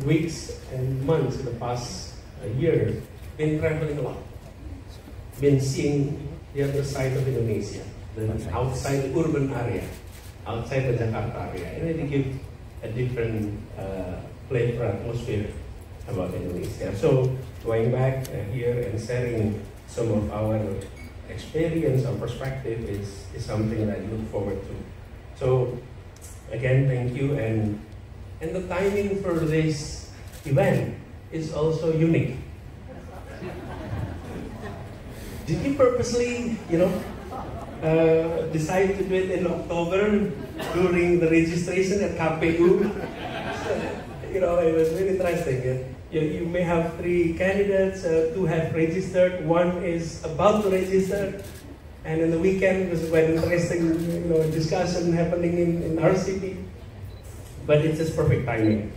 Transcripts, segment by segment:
weeks and months in the past year, been traveling a lot. Been seeing the other side of Indonesia, the outside urban area, outside the Jakarta area, and it gives a different flavor, atmosphere about Indonesia. So going back here and sharing some of our experience or perspective is something that I look forward to. So again, thank you, and the timing for this event is also unique. Did you purposely, decide to do it in October during the registration at KPU? It was really interesting. You may have 3 candidates, 2 have registered, 1 is about to register, and in the weekend there's quite interesting discussion happening in our city. But it's just perfect timing,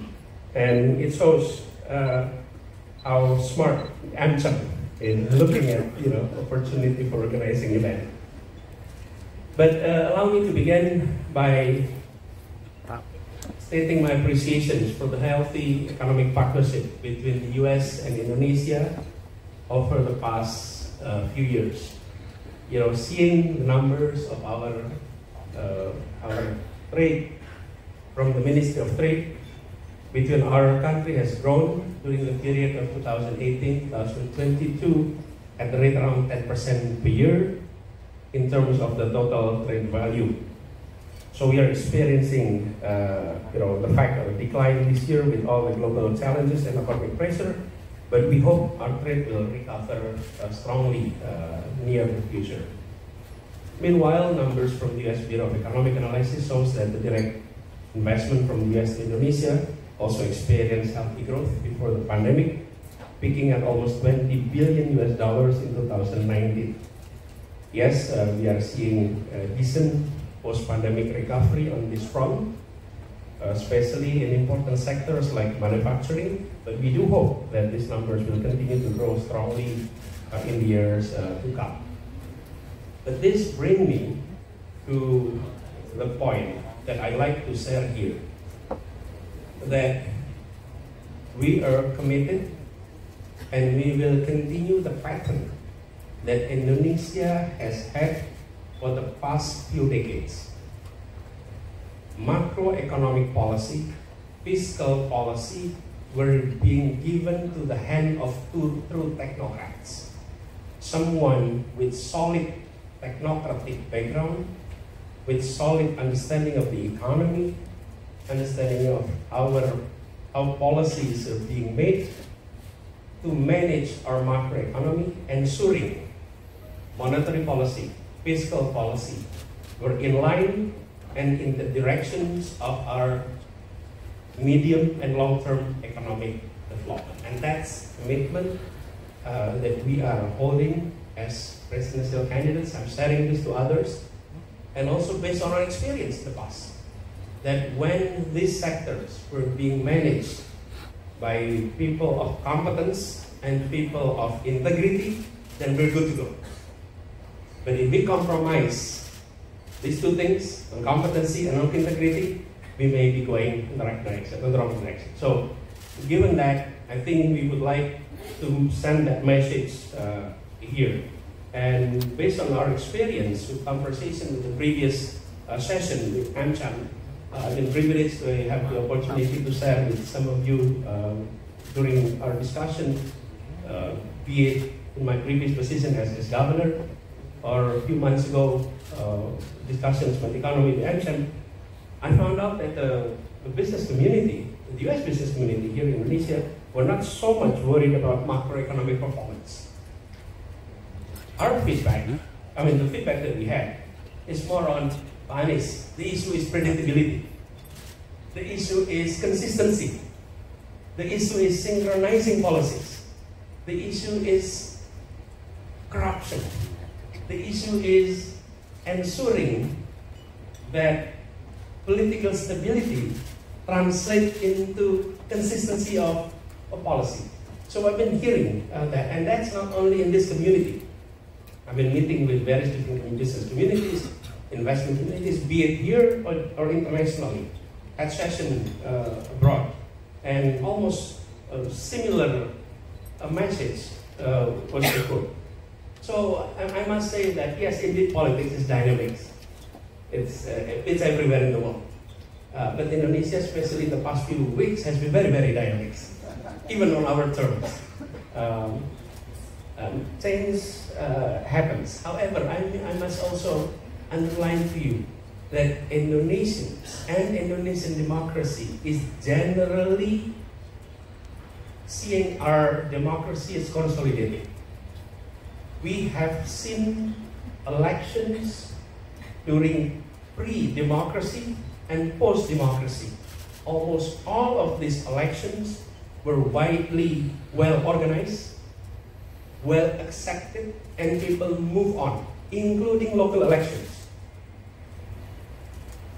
and it shows how smart AmCham in looking at opportunity for organizing event. But allow me to begin by stating my appreciation for the healthy economic partnership between the US and Indonesia over the past few years. Seeing the numbers of our trade from the Ministry of Trade between our country has grown during the period of 2018-2022 at the rate around 10% per year in terms of the total trade value. So we are experiencing, the fact of a decline this year with all the global challenges and economic pressure, but we hope our trade will recover strongly near the future. Meanwhile, numbers from the US Bureau of Economic Analysis shows that the direct investment from the US to Indonesia also experienced healthy growth before the pandemic, peaking at almost $20 billion in 2019. Yes, we are seeing a decent post-pandemic recovery on this front, especially in important sectors like manufacturing, but we do hope that these numbers will continue to grow strongly in the years to come. But this brings me to the point that I like to share here, that we are committed and we will continue the pattern that Indonesia has had for the past few decades. Macroeconomic policy, fiscal policy were being given to the hand of two true technocrats. Someone with solid technocratic background, with solid understanding of the economy, understanding of how policies are being made to manage our macroeconomy, ensuring monetary policy, fiscal policy were in line and in the directions of our medium and long-term economic development. And that's commitment that we are holding as presidential candidates. I'm sharing this to others, and also based on our experience in the past, that when these sectors were being managed by people of competence and people of integrity, then we're good to go. But if we compromise these two things, on competency and on integrity, we may be going in the right direction, or the wrong direction. So, given that, I think we would like to send that message here. And based on our experience with conversation with the previous session with AmCham, I've been privileged to have the opportunity to share with some of you during our discussion, be it in my previous position as governor, or a few months ago, discussions with the economy with AmCham. I found out that the business community, the US business community here in Indonesia, were not so much worried about macroeconomic performance. Our feedback, the feedback that we had, is more on finance. The issue is predictability. The issue is consistency. The issue is synchronizing policies. The issue is corruption. The issue is ensuring that political stability translates into consistency of policy. So I've been hearing that, and that's not only in this community. I've been meeting with various different business communities, investment communities, be it here or internationally, at session abroad. And almost a similar message was echoed. So I must say that yes, indeed, politics is dynamic. It's everywhere in the world. But Indonesia, especially in the past few weeks, has been very, very dynamic, even on our terms. Change happens. However, I must also underline to you that Indonesian and Indonesian democracy is generally seeing our democracy as consolidating. We have seen elections during pre-democracy and post-democracy. Almost all of these elections were widely well organized, well accepted, and people move on, including local elections.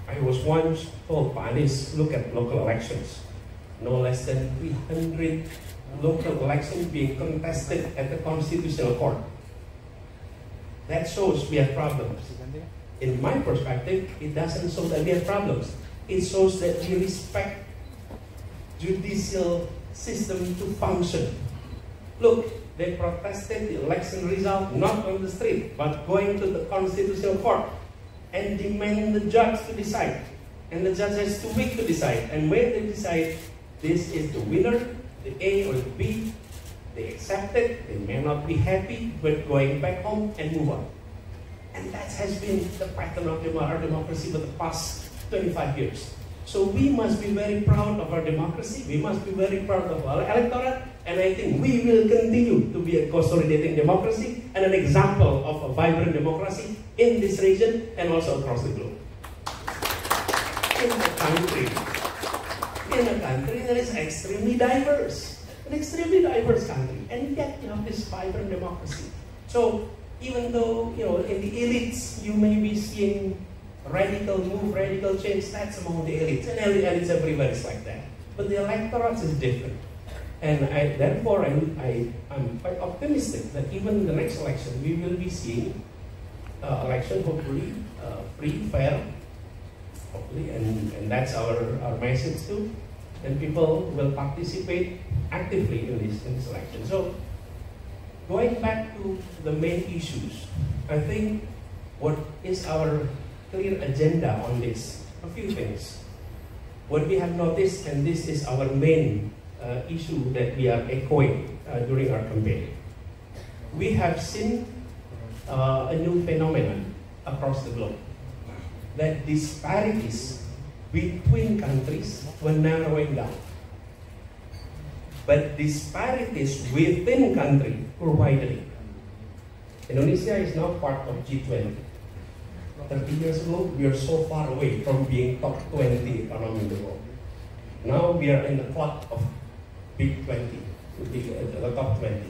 I was once told by this, look at local elections. No less than 300 local elections being contested at the Constitutional Court. That shows we have problems. In my perspective, it doesn't show that we have problems. It shows that we respect judicial system to function. Look, they protested the election result not on the street, but going to the Constitutional Court and demand the judge to decide. And the judge has 2 weeks to decide. And when they decide this is the winner, the A or the B, they accept it, they may not be happy, but going back home and move on. And that has been the pattern of our democracy for the past 25 years. So we must be very proud of our democracy, we must be very proud of our electorate, and I think we will continue to be a consolidating democracy and an example of a vibrant democracy in this region and also across the globe. In a country that is extremely diverse, an extremely diverse country, and yet you have this vibrant democracy. So even though, in the elites you may be seeing radical move, radical change, that's among the elites, and elites everywhere is like that. But the electorate is different. And therefore I'm quite optimistic that even in the next election we will be seeing election hopefully free, fair, hopefully, and that's our message too. And people will participate actively in this election. So going back to the main issues, I think what is our clear agenda on this? A few things. What we have noticed, and this is our main issue that we are echoing during our campaign. We have seen a new phenomenon across the globe, that disparities between countries were narrowing down. But disparities within countries were widening. Indonesia is now part of G20. 30 years ago, we are so far away from being top 20 economy in the world. Now we are in the club of Big 20, the top 20.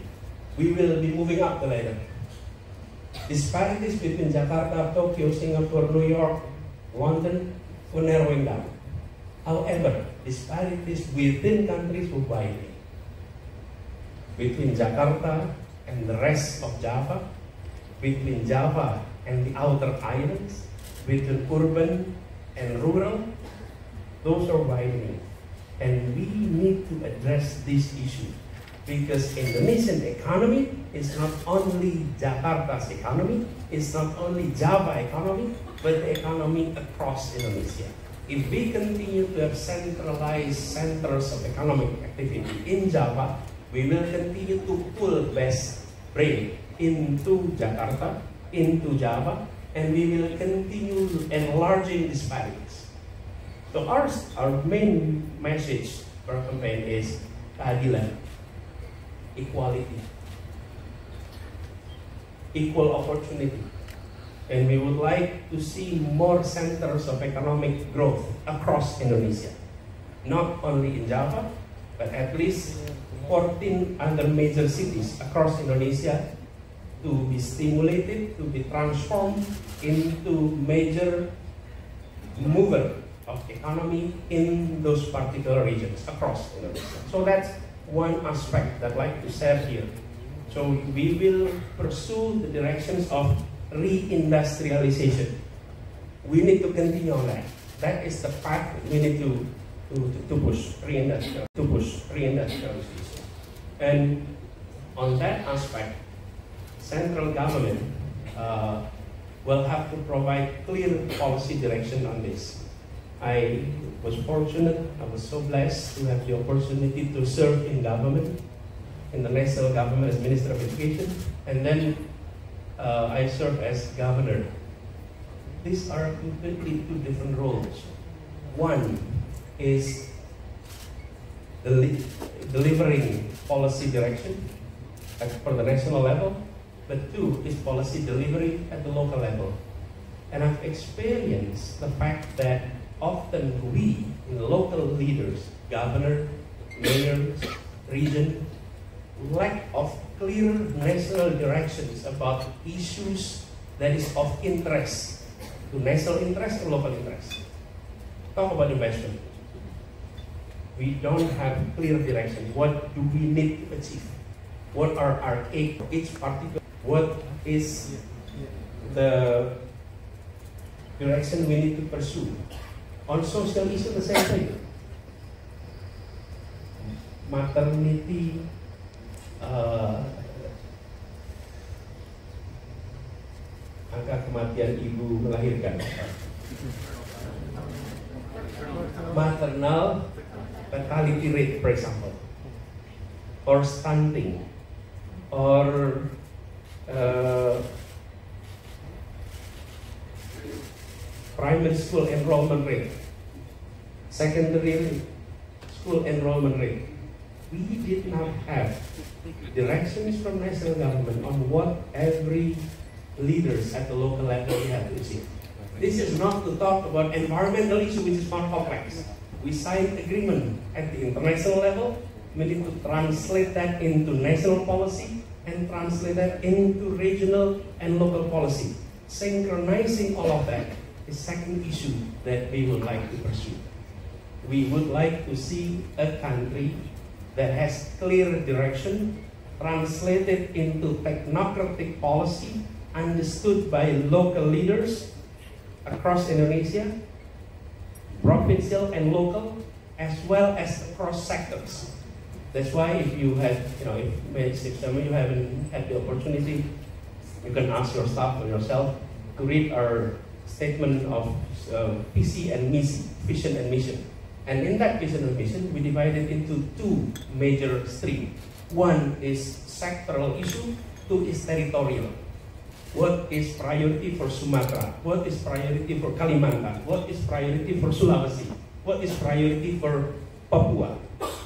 We will be moving up the ladder. Disparities between Jakarta, Tokyo, Singapore, New York, London were narrowing down. However, disparities within countries were widening. Between Jakarta and the rest of Java, between Java and the outer islands, between urban and rural, those are widening. And we need to address this issue, because Indonesian economy is not only Jakarta's economy, it's not only Java economy, but the economy across Indonesia. If we continue to have centralized centers of economic activity in Java, we will continue to pull best brain into Jakarta, into Java, and we will continue enlarging disparities. So our main message for our campaign is keadilan, equality, equal opportunity. And we would like to see more centers of economic growth across Indonesia. Not only in Java, but at least 14 other major cities across Indonesia to be stimulated, to be transformed into major mover of economy in those particular regions across Indonesia. So that's one aspect that I'd like to share here. So we will pursue the directions of reindustrialization. We need to continue on that. That is the path we need to to push reindustrialization. And on that aspect, central government will have to provide clear policy direction on this. I was fortunate, I was so blessed to have the opportunity to serve in government, in the national government as Minister of Education, and then I served as governor. These are completely two different roles. One is delivering policy direction for the national level, but two is policy delivery at the local level. And I've experienced the fact that often we, local leaders, governor, mayors, region, lack of clear national directions about issues that is of interest to national interest or local interest. Talk about investment. We don't have clear direction. What do we need to achieve? What are our each particular? What is the direction we need to pursue? On social issue, the same thing. Maternity, angka kematian ibu melahirkan, maternal fatality rate, for example, or stunting, or primary school enrollment rate, secondary school enrollment rate. We did not have directions from national government on what every leaders at the local level have to achieve. This is not to talk about environmental issue, which is more complex. We signed agreement at the international level. We need to translate that into national policy and translate that into regional and local policy. Synchronizing all of that is second issue that we would like to pursue. We would like to see a country that has clear direction, translated into technocratic policy, understood by local leaders across Indonesia, provincial and local, as well as across sectors. That's why if you have, if some of you haven't had the opportunity, you can ask your staff or yourself to read our statement of PC and mission, vision and mission. And in that vision and mission, we divide it into two major streams. One is sectoral issue, two is territorial. What is priority for Sumatra? What is priority for Kalimantan? What is priority for Sulawesi? What is priority for Papua?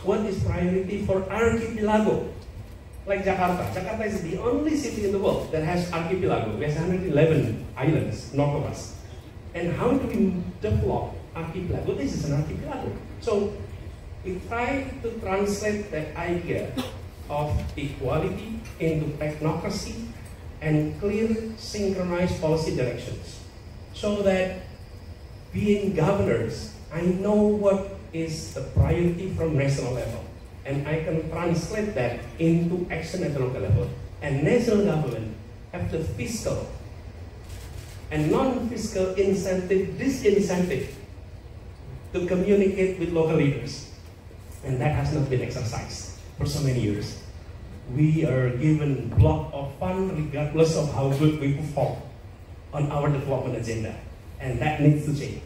What is priority for archipelago? Like Jakarta. Jakarta is the only city in the world that has archipelago. We have 111 islands north of us. And how do we develop archipelago? This is an archipelago. So we try to translate that idea of equality into technocracy and clear synchronized policy directions, so that being governors, I know what is the priority from national level, and I can translate that into action at the local level. And national government have the fiscal and non-fiscal disincentive to communicate with local leaders, and that has not been exercised for so many years. We are given block of fund regardless of how good we perform on our development agenda, and that needs to change.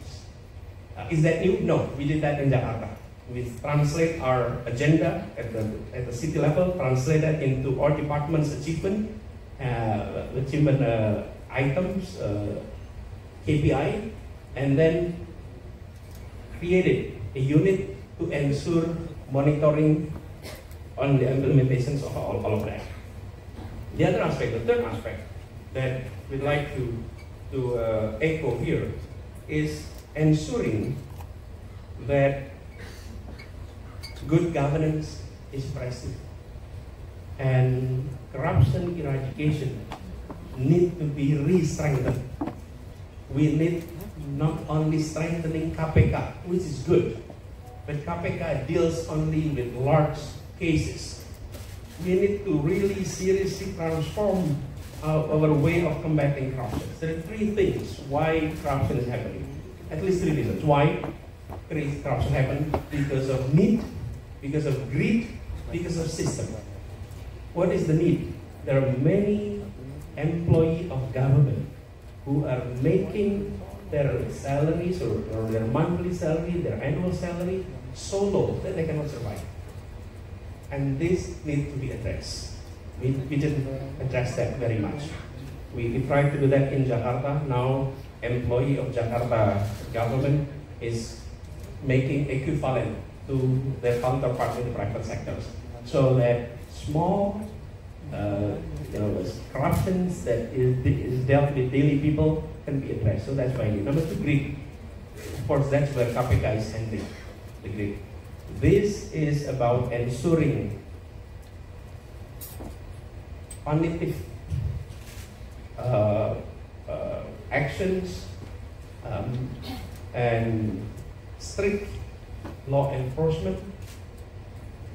Is that new? No, we did that in Jakarta. We translate our agenda at the city level, translate that into our department's achievement items, KPI, and then created a unit to ensure monitoring on the implementations of all of that. The other aspect, the third aspect that we'd like to echo here is ensuring that good governance is present and corruption eradication need to be re-strengthened. We need not only strengthening KPK, which is good, but KPK deals only with large cases. We need to really seriously transform our way of combating corruption. There are three things why corruption is happening. At least three reasons. Why? corruption happens because of need, because of greed, because of system. What is the need? There are many employees of government who are making their salaries or their monthly salary, their annual salary so low that they cannot survive. And this needs to be addressed. We didn't address that very much. We tried to do that in Jakarta. Now, employee of Jakarta government is making equivalent to their counterpart in the private sectors. So that small corruptions that is dealt with daily people can be addressed. So that's why I need. Number two, greed. Of course, that's where KPK is handling the greed. This is about ensuring punitive actions and strict law enforcement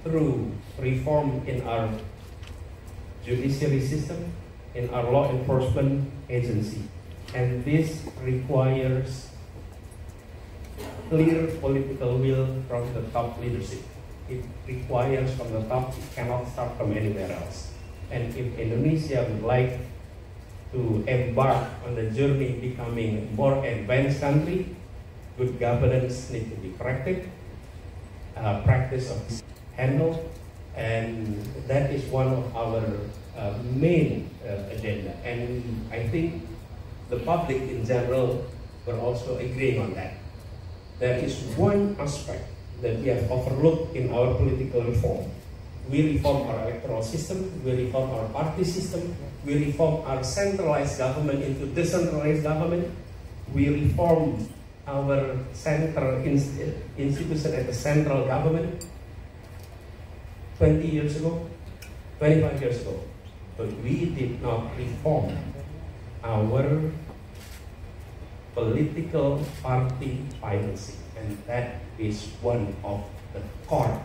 through reform in our judiciary system, in our law enforcement agency. And this requires clear political will from the top leadership. It requires from the top, it cannot start from anywhere else. And if Indonesia would like to embark on the journey becoming a more advanced country, good governance needs to be corrected, practice of handle, and that is one of our main agenda. And I think the public in general were also agreeing on that. There is one aspect that we have overlooked in our political reform. We reform our electoral system, we reform our party system, we reform our centralized government into decentralized government, we reform our central institution at the central government 20 years ago, 25 years ago. But we did not reform our political party financing, and that is one of the core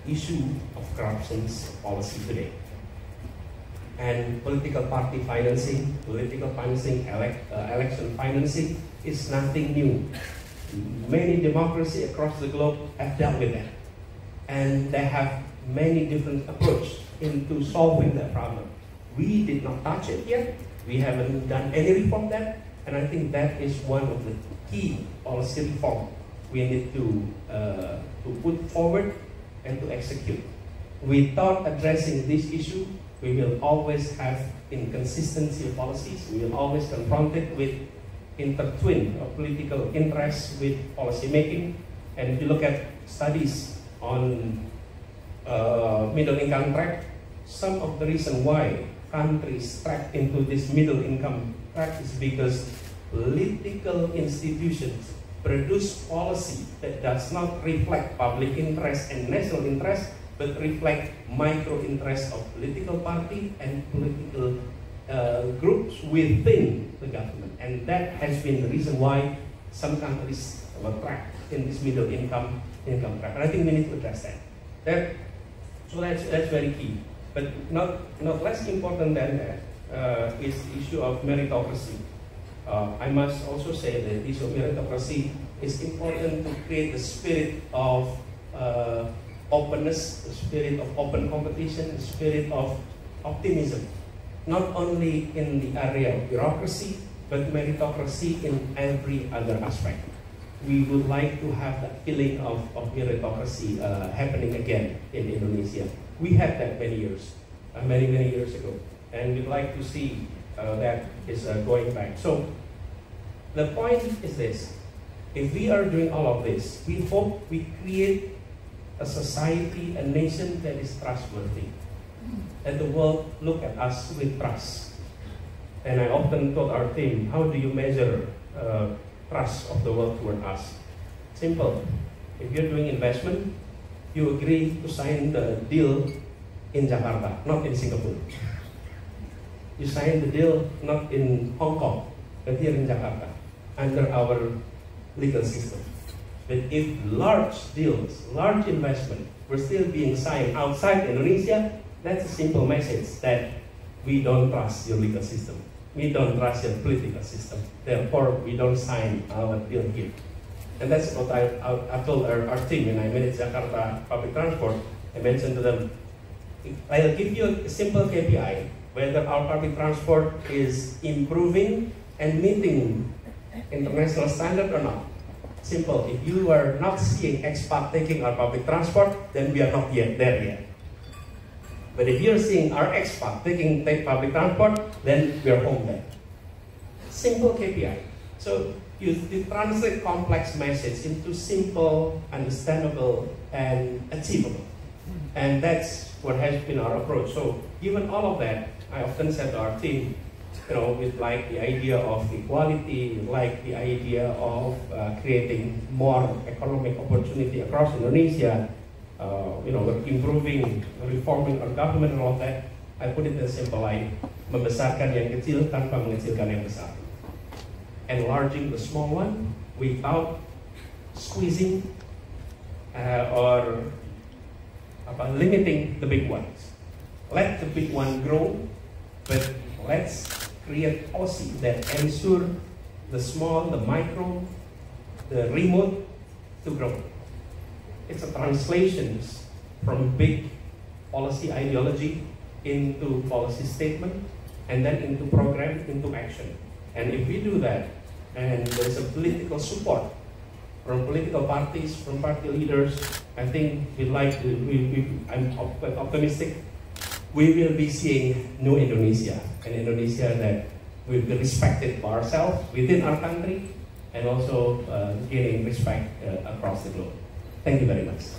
issue of corruption's policy today. And political party financing, election financing is nothing new. Many democracies across the globe have dealt with that. And they have many different approaches into solving that problem. We did not touch it yet. We haven't done any reform there. And I think that is one of the key policy reform we need to put forward and to execute. Without addressing this issue, we will always have inconsistency of policies. We will always confront it with intertwine of political interests with policy making. And if you look at studies on middle income track, some of the reason why countries track into this middle income track is because political institutions produce policy that does not reflect public interest and national interest, but reflect micro interest of political party and political groups within the government. And that has been the reason why some countries were tracked in this middle income track. And I think we need to address that. So that's very key. But not less important than that is the issue of meritocracy. I must also say that the issue of meritocracy is important to create the spirit of openness, the spirit of open competition, the spirit of optimism, not only in the area of bureaucracy, but meritocracy in every other aspect. We would like to have that feeling of meritocracy happening again in Indonesia. We had that many years ago, and we'd like to see that is going back. So the point is this: if we are doing all of this, we hope we create a society, a nation that is trustworthy, that the world look at us with trust. And I often told our team, how do you measure trust of the world toward us? Simple. If you're doing investment, you agree to sign the deal in Jakarta, not in Singapore. You sign the deal not in Hong Kong, but here in Jakarta, under our legal system. But if large deals, large investment were still being signed outside Indonesia, that's a simple message that we don't trust your legal system. We don't trust your political system. Therefore, we don't sign our deal here. And that's what I told our team when I managed Jakarta public transport. I mentioned to them, I'll give you a simple KPI, whether our public transport is improving and meeting international standard or not. Simple. If you are not seeing expat taking our public transport, then we are not yet there yet. But if you're seeing our expat taking public transport, then we are home there. Simple KPI. So you translate complex message into simple, understandable, and achievable. And that's what has been our approach. So given all of that, I often said to our team, we like the idea of equality, we like the idea of creating more economic opportunity across Indonesia, improving, reforming our government and all that. I put it in a simple line, membesarkan yang kecil tanpa mengecilkan yang besar. Enlarging the small one without squeezing or limiting the big ones. Let the big one grow, but let's create policy that ensure the small, the micro, the remote to grow. It's a translation from big policy ideology into policy statement, and then into program, into action. And if we do that, and there's a political support from political parties, from party leaders, I think I'm optimistic. We will be seeing new Indonesia, an Indonesia that will be respected for ourselves within our country, and also gaining respect across the globe. Thank you very much.